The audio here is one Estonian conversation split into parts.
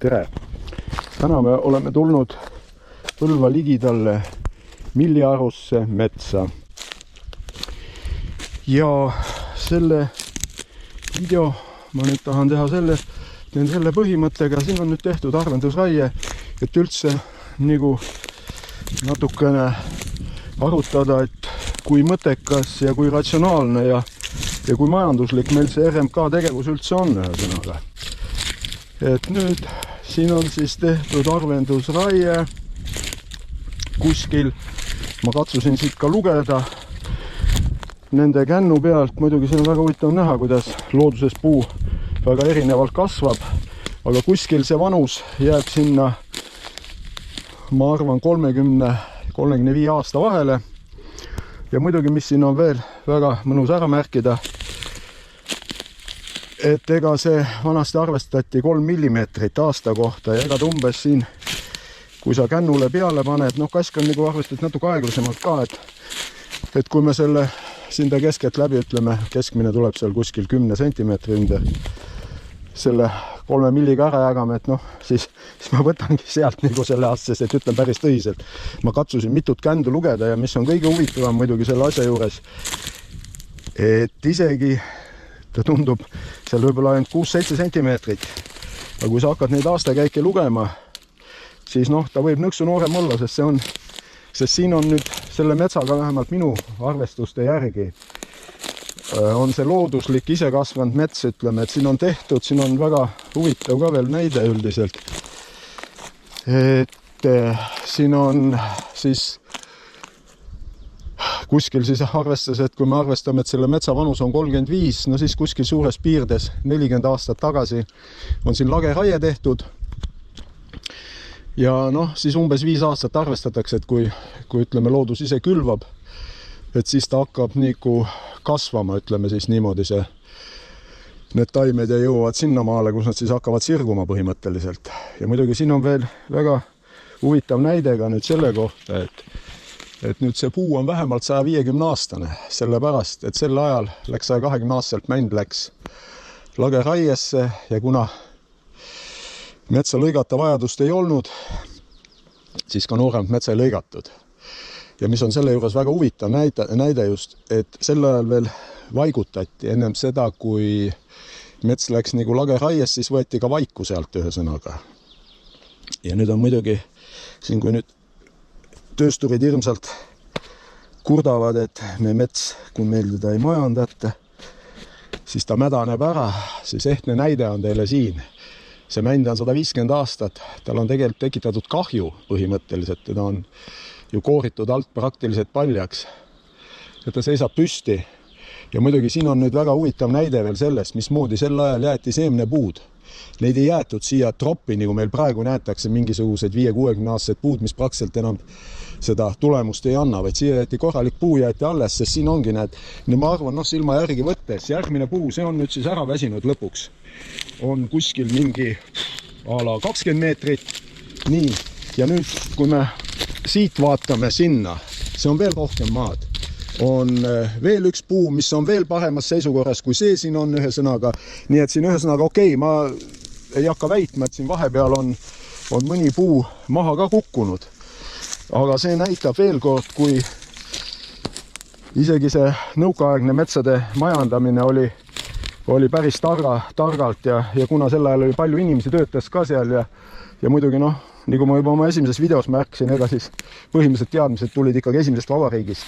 tere! Täna me oleme tulnud Põlva ligidalle Milliarusse metsa. Ja selle video ma nüüd tahan teha selle põhimõttega. Siin on nüüd tehtud harvendusraie, et üldse nagu natukene arutada, et kui mõttekas ja kui ratsionaalne ja kui majanduslik meil see RMK tegevus üldse on ühesõnaga. Et nüüd siin on siis tehtud harvendusraie kuskil, ma katsusin siit ka lugeda nende kännu pealt, muidugi siin on väga huvitav näha, kuidas looduses puu väga erinevalt kasvab, aga kuskil see vanus jääb sinna, ma arvan, 30-35 aasta vahele. Ja muidugi, mis siin on veel väga mõnus ära märkida, et ega see vanasti arvestati 3 millimeetrit aasta kohta ja ega ta umbes siin, kui sa kännule peale paned, kask on nagu arvestatud natuke aeglasemalt ka, et kui me selle sinda keskelt läbi ütleme, keskmine tuleb seal kuskil 10 sentimeetri ümber, selle 3 milliga ära jagame, et siis ma võtangi sealt nagu selle aastas, et ütlen päris tõiselt. Ma katsusin mitut kändu lugeda ja mis on kõige huvitavam muidugi selle asja juures, et isegi ta tundub seal võib-olla ainult 6-7 sentimeetrit. Aga kui sa hakkad neid aastakäike lugema, siis ta võib nõksu noorem olla, sest siin on nüüd selle metsaga vähemalt minu arvestuste järgi on see looduslik ise kasvanud mets, ütleme, et siin on tehtud, siin on väga huvitav ka veel näide üldiselt. Et siin on siis kuskil siis arvestas, et kui me arvestame, et selle metsa vanus on 35, siis kuskil suures piirdes 40 aastat tagasi on siin lageraie tehtud. Ja siis umbes 5 aastat arvestatakse, et kui ütleme loodus ise külvab, et siis ta hakkab nagu kasvama, ütleme siis niimoodi need taimed ja jõuavad sinna maale, kus nad siis hakkavad sirguma põhimõtteliselt. Ja muidugi siin on veel väga huvitav näide ka nüüd selle kohta, et nüüd see puu on vähemalt 150 aastane, sellepärast, et sel ajal läks 120 aastaselt mänd läks lageraiesse ja kuna metsa lõigata vajadust ei olnud, siis ka nooremat metsa ei lõigatud. Ja mis on selle juures väga huvitav näide just, et sel ajal veel vaigutati ennem seda, kui mets läks nagu lageraies, siis võeti ka vaiku sealt ühesõnaga. Ja nüüd on muidugi siin, kui nüüd töösturid hirmsalt kurdavad, et me mets, kui meil teda ei majandata, siis ta mädaneb ära, siis ehtne näide on teile siin. See mänd on 150 aastat, tal on tegelikult tekitatud kahju põhimõtteliselt, teda on ju kooritud alt praktiliselt paljaks ja ta seisab püsti. Ja muidugi siin on nüüd väga huvitav näide veel sellest, mismoodi sel ajal jäeti seemnepuud. Neid ei jäetud siia troppi, nagu meil praegu näetakse mingisugused 5-60 aastased puud, mis praktiliselt enam seda tulemust ei anna, vaid siia jäeti korralik puu jäeti alles, sest siin ongi ma arvan, silma järgi võttes, järgmine puu, see on nüüd siis ära väsinud lõpuks. On kuskil mingi ala 20 meetrit, nii, ja nüüd, kui me siit vaatame sinna, see on veel rohkem maad, on veel üks puu, mis on veel paremas seisukorras, kui see siin on ühesõnaga, nii et siin ühesõnaga okei, ma ei hakka väitma, et siin vahepeal on mõni puu maha ka kukkunud, aga see näitab veel kord, kui isegi see nõukaaegne metsade majandamine oli päris targalt ja kuna sel ajal oli palju inimesi töötas ka seal ja muidugi nagu ma juba oma esimeses videos märksin, ega siis põhimõtteliselt teadmised tulid ikkagi esimesest vabariigist.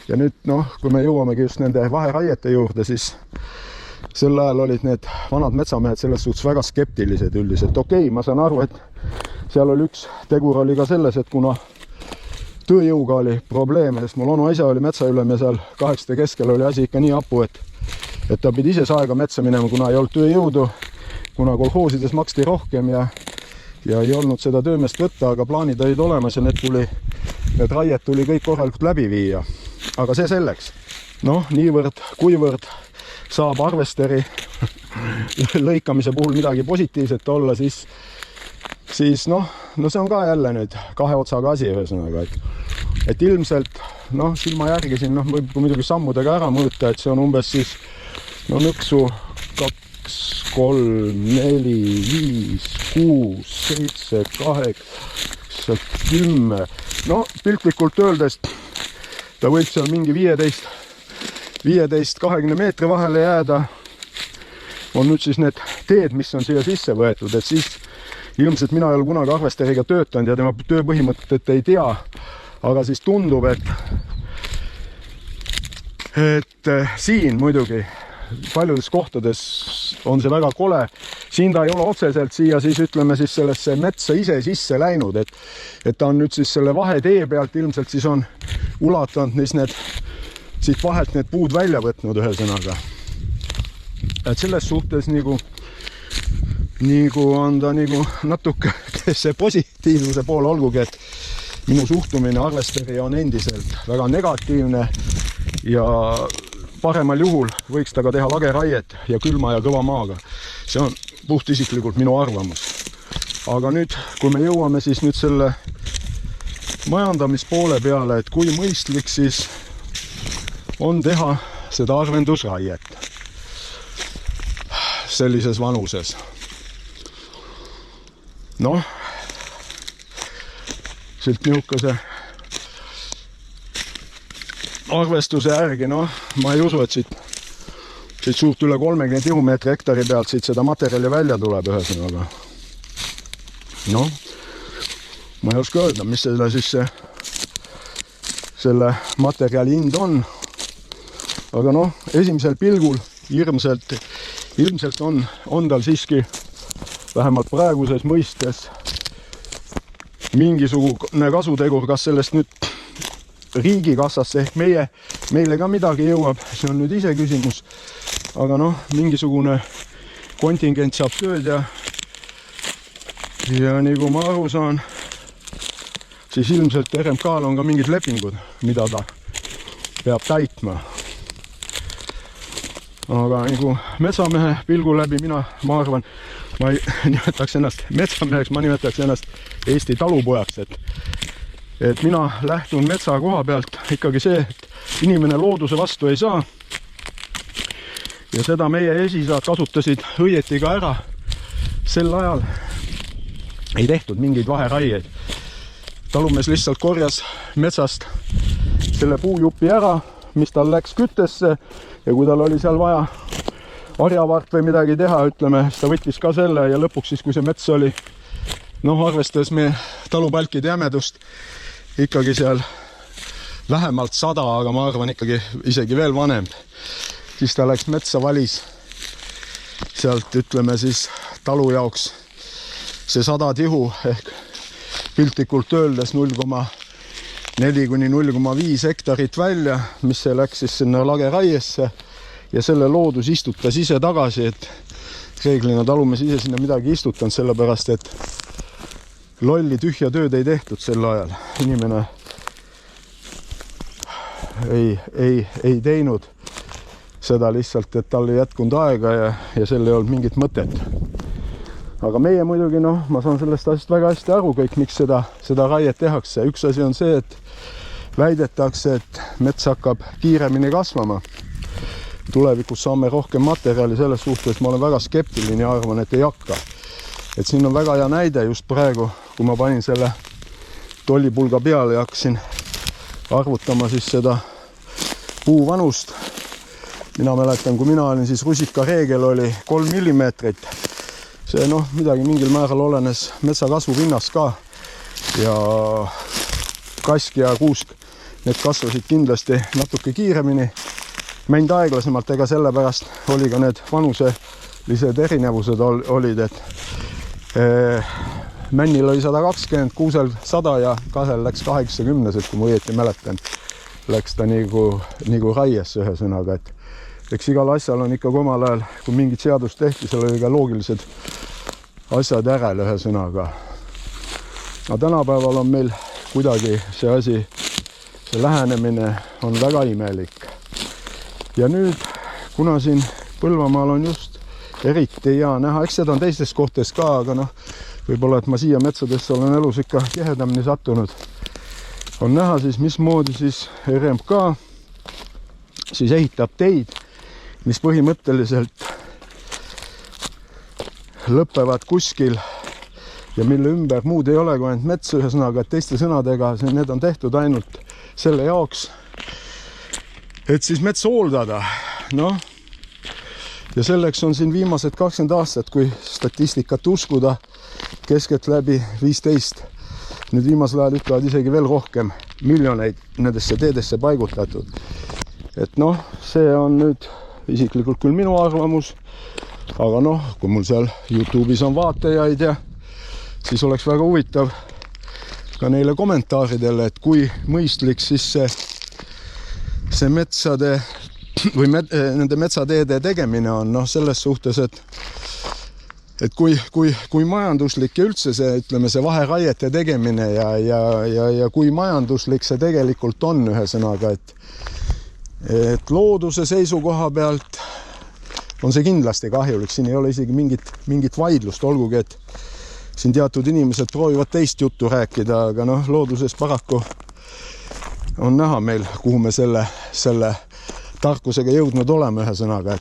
Ja nüüd, kui me jõuamegi just nende vaheraiete juurde, siis sel ajal olid need vanad metsamehed selles suhtes väga skeptilised üldiselt. Okei, ma saan aru, et seal oli üks tegur oli ka selles, et kuna tööjõuga oli probleeme, sest mul onu isa oli metsaülem ja seal 8. keskel oli asi ikka nii hapu, et ta pidi ise saega metsa minema, kuna ei olnud tööjõudu, kuna kolhoosides maksti rohkem ja ei olnud seda töömeest võtta, aga plaanid olid olemas ja need raied tuli kõik korralikult läbi viia. Aga see selleks. Niivõrd, kuivõrd saab arvesteri lõikamise puhul midagi positiivset olla, siis see on ka jälle nüüd 2 otsaga asi ühesõnaga. Et ilmselt, silma järgi siin, võib muidugi sammudega ära mõõta, et see on umbes siis nõksu 2 3, 4, 5, 6, 7, 8, 10. No piltlikult öeldes ta võib seal mingi 15-20 meetri vahele jääda. On nüüd siis need teed, mis on siia sisse võetud, et siis ilmselt mina ei ole kunagi arvesteriga töötanud ja tema tööpõhimõtet ei tea, aga siis tundub, et siin muidugi paljudes kohtades on see väga kole. Siin ta ei ole otseselt siia siis ütleme siis sellesse metsa ise sisse läinud, et ta on nüüd siis selle vahetee pealt ilmselt siis on ulatanud need siit vahelt need puud välja võtnud ühesõnaga. Et selles suhtes nagu on ta nagu natuke see positiivsuse pool, olgugi, et minu suhtumine arvesteri on endiselt väga negatiivne ja paremal juhul võiks ta ka teha lageraiet ja külma ja kõva maaga. See on puht isiklikult minu arvamus. Aga nüüd, kui me jõuame siis nüüd selle majandamispoole peale, et kui mõistlik siis on teha seda arvendusraiet sellises vanuses. Noh, silt niisuguse arvestuse järgi, noh, ma ei usu, et siit suurt üle 30 tihumeetri hektari pealt siit seda materjali välja tuleb ühesõnaga. Noh, ma ei oska öelda, mis selle materjali hind on. Aga noh, esimesel pilgul ilmselt on tal siiski vähemalt praeguses mõistes mingisugune kasutegur, kas sellest nüüd riigikassasse ehk meile ka midagi jõuab, see on nüüd ise küsimus. Aga noh, mingisugune kontingent saab tööd ja nagu ma aru saan, siis ilmselt RMK-l on ka mingid lepingud, mida ta peab täitma. Aga nagu metsamehe pilgu läbi ma arvan, ma ei nimetaks ennast metsameheks, ma nimetaks ennast Eesti talupojaks, et mina lähtun metsa koha pealt ikkagi see, et inimene looduse vastu ei saa. Ja seda meie esisaad kasutasid õieti ka ära. Sel ajal ei tehtud mingeid vaheraieid. Talumees lihtsalt korjas metsast selle puujupi ära, mis tal läks küttesse ja kui tal oli seal vaja harjavart või midagi teha, ütleme, siis ta võttis ka selle ja lõpuks siis, kui see mets oli, noh, arvestades meie talupalkide jämedust, ikkagi seal vähemalt 100, aga ma arvan ikkagi isegi veel vanem, siis ta läks metsa, valis sealt, ütleme siis talu jaoks see 100 tihu ehk piltlikult öeldes 0,4 kuni 0,5 hektarit välja, mis see läks siis sinna lageraiesse ja selle loodus istutas ise tagasi, et reeglina talumees ise sinna midagi istutanud, sellepärast et lolli tühja tööd ei tehtud sel ajal. Inimene ei teinud seda lihtsalt, et tal ei jätkunud aega ja sel ei olnud mingit mõtet. Aga meie muidugi, noh, ma saan sellest asjast väga hästi aru kõik, miks seda raiet tehakse. Üks asi on see, et väidetakse, et mets hakkab kiiremini kasvama. Tulevikus saame rohkem materjali selles suhtes, ma olen väga skeptiline ja arvan, et ei hakka. Et siin on väga hea näide just praegu, kui ma panin selle tollipulga peale ja hakkasin arvutama siis seda puuvanust. Mina mäletan, kui mina olin, siis rusika reegel oli 3 millimeetrit. See noh, midagi mingil määral olenes metsa kasvupinnast ka. Ja kask ja kuusk, need kasvasid kindlasti natuke kiiremini. Mänd aeglasemalt, ega sellepärast oli ka need vanuselised erinevused olid, et männil oli 120, kuusel 100 ja kasel läks 80, et kui ma õieti mäletan, läks ta nagu raiesse ühesõnaga, et eks igal asjal on ikka omal ajal, kui mingit seadust tehti, seal oli ka loogilised asjad järel ühesõnaga. Aga tänapäeval on meil kuidagi see asi, see lähenemine on väga imelik. Ja nüüd, kuna siin Põlvamaal on just eriti hea näha, eks seda on teistes kohtades ka, aga noh, võib-olla, et ma siia metsadesse olen elus ikka tihedamini sattunud, on näha siis, mismoodi siis RMK siis ehitab teid, mis põhimõtteliselt lõpevad kuskil ja mille ümber muud ei ole kui ainult mets, ühesõnaga, et teiste sõnadega need on tehtud ainult selle jaoks, et siis mets hooldada. Noh, ja selleks on siin viimased 20 aastat, kui statistikat uskuda, keskeltläbi 15, nüüd viimasel ajal ütlevad isegi veel rohkem miljoneid nendesse teedesse paigutatud. Et noh, see on nüüd isiklikult küll minu arvamus, aga noh, kui mul seal YouTube'is on vaatajaid ja siis oleks väga huvitav ka neile kommentaaridele, et kui mõistlik siis see metsade või nende metsateede tegemine on, noh selles suhtes, et kui majanduslik ja üldse see, ütleme, see vaheraiete tegemine ja kui majanduslik see tegelikult on, ühesõnaga, et looduse seisukoha pealt on see kindlasti kahjulik, siin ei ole isegi mingit vaidlust, olgugi, et siin teatud inimesed proovivad teist juttu rääkida, aga noh, looduses paraku on näha meil, kuhu me selle tarkusega jõudnud oleme, ühesõnaga,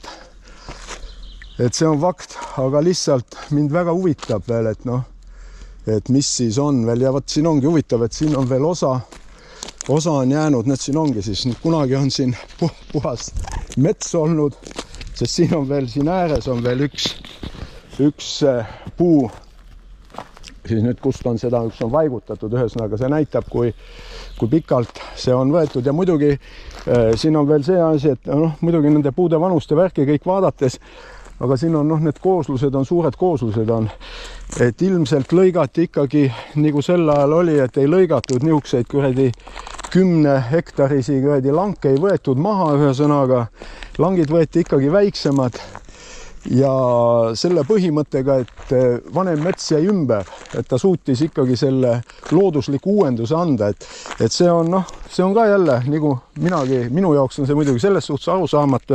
et see on fakt, aga lihtsalt mind väga huvitab veel, et noh, et mis siis on veel ja võt siin ongi huvitav, et siin on veel osa on jäänud, need siin ongi siis, kunagi on siin puhas mets olnud, sest siin on veel, siin ääres on veel üks puu, siis nüüd kust on seda, üks on vaigutatud, ühesõnaga see näitab, kui pikalt see on võetud ja muidugi siin on veel see asi, et noh, muidugi nende puude vanuste värki kõik vaadates, aga siin on noh, need kooslused on, suured kooslused on, et ilmselt lõigati ikkagi, nagu sel ajal oli, et ei lõigatud niisuguseid kuradi 10 hektarisi kuradi lanke ei võetud maha, ühesõnaga langid võeti ikkagi väiksemad ja selle põhimõttega, et vanem mets jäi ümber, et ta suutis ikkagi selle loodusliku uuenduse anda, et see on noh, see on ka jälle nagu minu jaoks on see muidugi selles suhtes arusaamatu,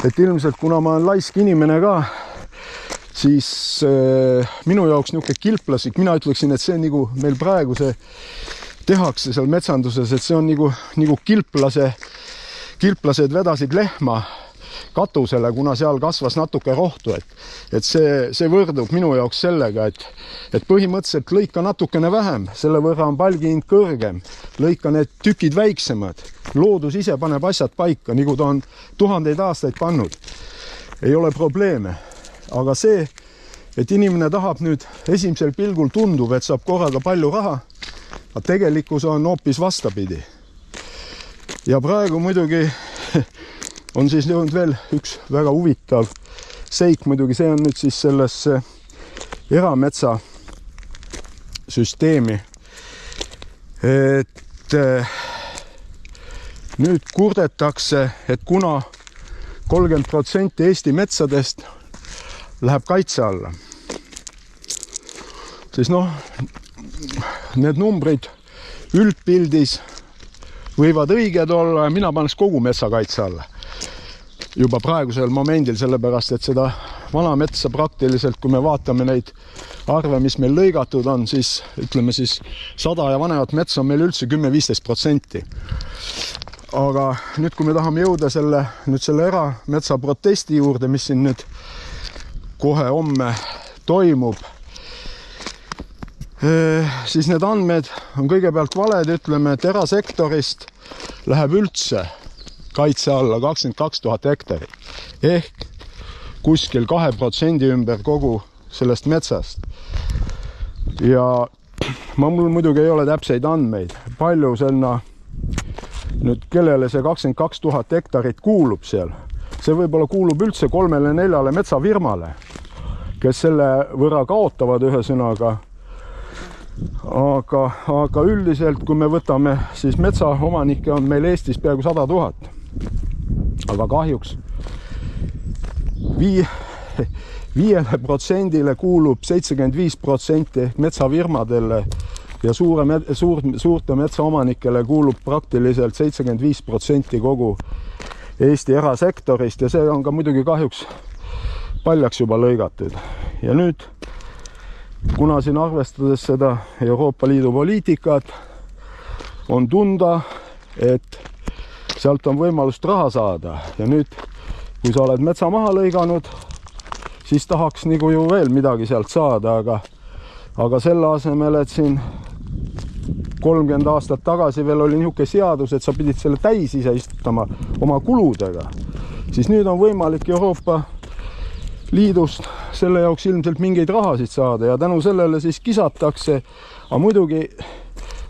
et ilmselt kuna ma olen laisk inimene ka, siis minu jaoks niisugune kilplasik, mina ütleksin, et see on nagu meil praegu see tehakse seal metsanduses, et see on nagu kilplased vedasid lehma katusele, kuna seal kasvas natuke rohtu, et see võrdub minu jaoks sellega, et põhimõtteliselt lõika natukene vähem, selle võrra on palgi hind kõrgem, lõika need tükid väiksemad, loodus ise paneb asjad paika, nagu ta on tuhandeid aastaid pannud, ei ole probleeme, aga see, et inimene tahab nüüd esimesel pilgul tundub, et saab korraga palju raha, aga tegelikkus on hoopis vastapidi. Ja praegu muidugi on siis jõudnud veel üks väga huvitav seik, muidugi see on nüüd siis sellesse erametsa süsteemi. Et nüüd kurdetakse, et kuna 30% Eesti metsadest läheb kaitse alla, siis noh, need numbrid üldpildis võivad õiged olla ja mina paneks kogu metsakaitse alla juba praegusel momendil, sellepärast et seda vana metsa praktiliselt, kui me vaatame neid arve, mis meil lõigatud on, siis ütleme siis 100 ja vanemat metsa on meil üldse 10-15%. Aga nüüd, kui me tahame jõuda selle erametsa protesti juurde, mis siin nüüd kohe homme toimub, siis need andmed on kõigepealt valed, ütleme, et erasektorist läheb üldse kaitse alla 22 000 hektarit ehk kuskil 2% ümber kogu sellest metsast. Ja mul muidugi ei ole täpseid andmeid, palju selna nüüd, kellele see 22 000 hektarit kuulub seal. See võib-olla kuulub üldse 3-4 metsafirmale, kes selle võrra kaotavad ühesõnaga. Aga üldiselt, kui me võtame, siis metsaomanikke on meil Eestis peaaegu 100 000. Aga kahjuks 5% kuulub 75% ehk metsafirmadele ja suurte metsaomanikele kuulub praktiliselt 75% kogu Eesti erasektorist ja see on ka muidugi kahjuks paljaks juba lõigatud. Ja nüüd, kuna siin arvestades seda Euroopa Liidu poliitikat, on tunda, et sealt on võimalust raha saada. Ja nüüd, kui sa oled metsa maha lõiganud, siis tahaks nagu ju veel midagi sealt saada, aga selle asemel, et siin 30 aastat tagasi veel oli niisugune seadus, et sa pidid selle täis ise istutama oma kuludega, siis nüüd on võimalik Euroopa Liidust selle jaoks ilmselt mingeid rahasid saada ja tänu sellele siis kisatakse. Aga muidugi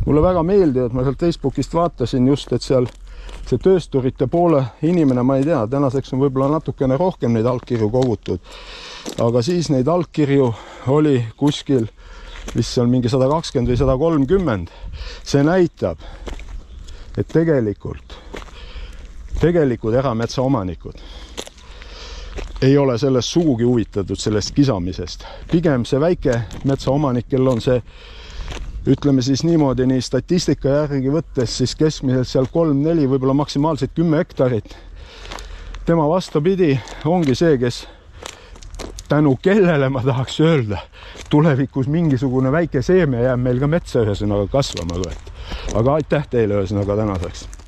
mulle väga meeldib, et ma sealt Facebookist vaatasin just, et seal see töösturite poole inimene, ma ei tea, tänaseks on võib-olla natukene rohkem neid allkirju kogutud, aga siis neid allkirju oli kuskil vist seal mingi 120 või 130. See näitab, et tegelikult erametsaomanikud ei ole sellest sugugi huvitatud sellest kisamisest. Pigem see väike metsaomanik, kel on see, ütleme siis niimoodi, nii statistika järgi võttes siis keskmiselt seal 3-4, võib-olla maksimaalselt 10 hektarit. Tema vastupidi ongi see, kes tänu kellele ma tahaks öelda, tulevikus mingisugune väike seeme jääb meil ka metsa ühesõnaga kasvama. Aga aitäh teile ühesõnaga tänaseks.